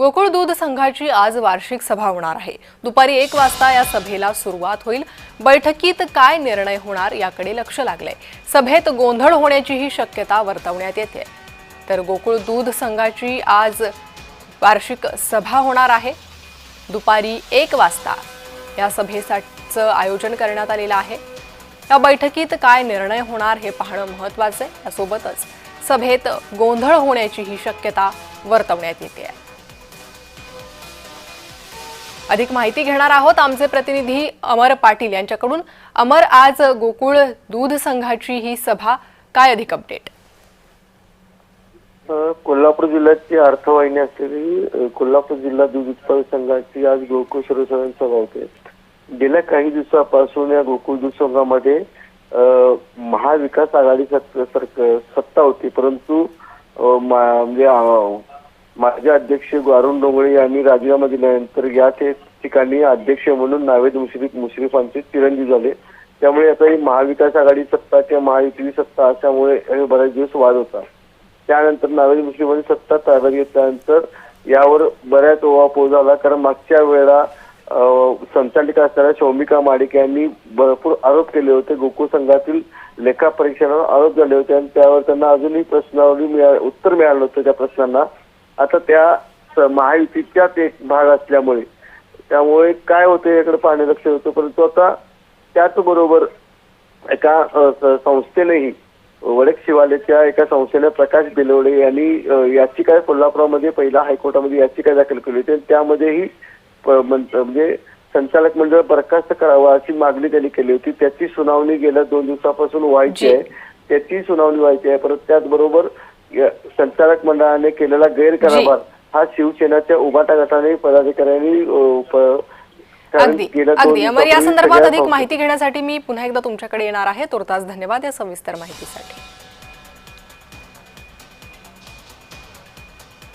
गोकुळ दूध संघाची आज वार्षिक सभा होणार आहे। दुपारी 1 वाजता या सभेला सुरुवात होईल। बैठकीत काय निर्णय होणार याकडे लक्ष लागलंय। सभेत गोंधळ होण्याचीही शक्यता वर्तवण्यात येते। तर गोकुळ दूध संघाची आज वार्षिक सभा होणार आहे। दुपारी 1 वाजता या सभेचं आयोजन करण्यात आलेलं आहे। या बैठकीत काय निर्णय होणार हे पाहणं महत्त्वाचं आहे। यासोबतच सभेत गोंधळ होण्याचीही शक्यता वर्तवण्यात येते। अधिक माहिती घेणार आहोत आमचे प्रतिनिधी अमर पाटील यांच्याकडून। अमर, आज गोकुळ दूध संघाची ही सभा, काय अधिक अपडेट? कोल्हापूर जिल्ह्याची अर्थवाहिनी असलेली कोल्हापूर जिल्हा दूध उत्पादक संघाची आज गोकुळ सर्वसाधारण सभा होते। गेल्या काही दिवसापासून या गोकुळ दूध संघामध्ये महाविकास आघाडी सत्ता होती, परंतु म्हणजे माझे अध्यक्ष अरुण डोंगळे यांनी राजीनामा दिल्यानंतर या ठिकाणी अध्यक्ष म्हणून नावेद मुश्रीफांचे चिरंजीव झाले। त्यामुळे आता ही महाविकास आघाडी सत्ता किंवा महायुती सत्ता असल्यामुळे बरेच दिवस वाद होता। त्यानंतर नावेद मुश्रीफांनी सत्ता ताब्यात घेतल्यानंतर यावर बऱ्याच ओवापोह झाला, कारण मागच्या वेळा संचालिका असणाऱ्या शौमिका माडिक यांनी भरपूर आरोप केले होते। गोकुळ संघातील लेखा परीक्षणावर आरोप झाले होते आणि त्यावर त्यांना अजूनही प्रश्नावली उत्तर मिळालं नव्हतं त्या प्रश्नांना। आता त्या महायुतीच्याच एक भाग असल्यामुळे त्यामुळे काय होते याकडे पाहणे लक्ष होतं। परंतु आता त्याचबरोबर एका संस्थेनेही वडक शिवालेच्या एका संस्थेने प्रकाश बेलवडे यांनी याचिका कोल्हापुरामध्ये पहिला हायकोर्टामध्ये याचिका दाखल केली होती। त्यामध्येही म्हणजे संचालक मंडळ बरखास्त करावा अशी मागणी त्यांनी केली होती। त्याची सुनावणी गेल्या 2 दिवसापासून व्हायची आहे, त्याची सुनावणी व्हायची आहे। परत त्याचबरोबर संचालक मंडळाने केलेला गैरकारभार हा शिवसेनेच्या उभाटा गटाने पदाधिकाऱ्यांनी अगदी अमर, या संदर्भात अधिक माहिती घेण्यासाठी मी पुन्हा एकदा तुमच्याकडे येणार आहे। तुर्तास धन्यवाद या सविस्तर माहितीसाठी।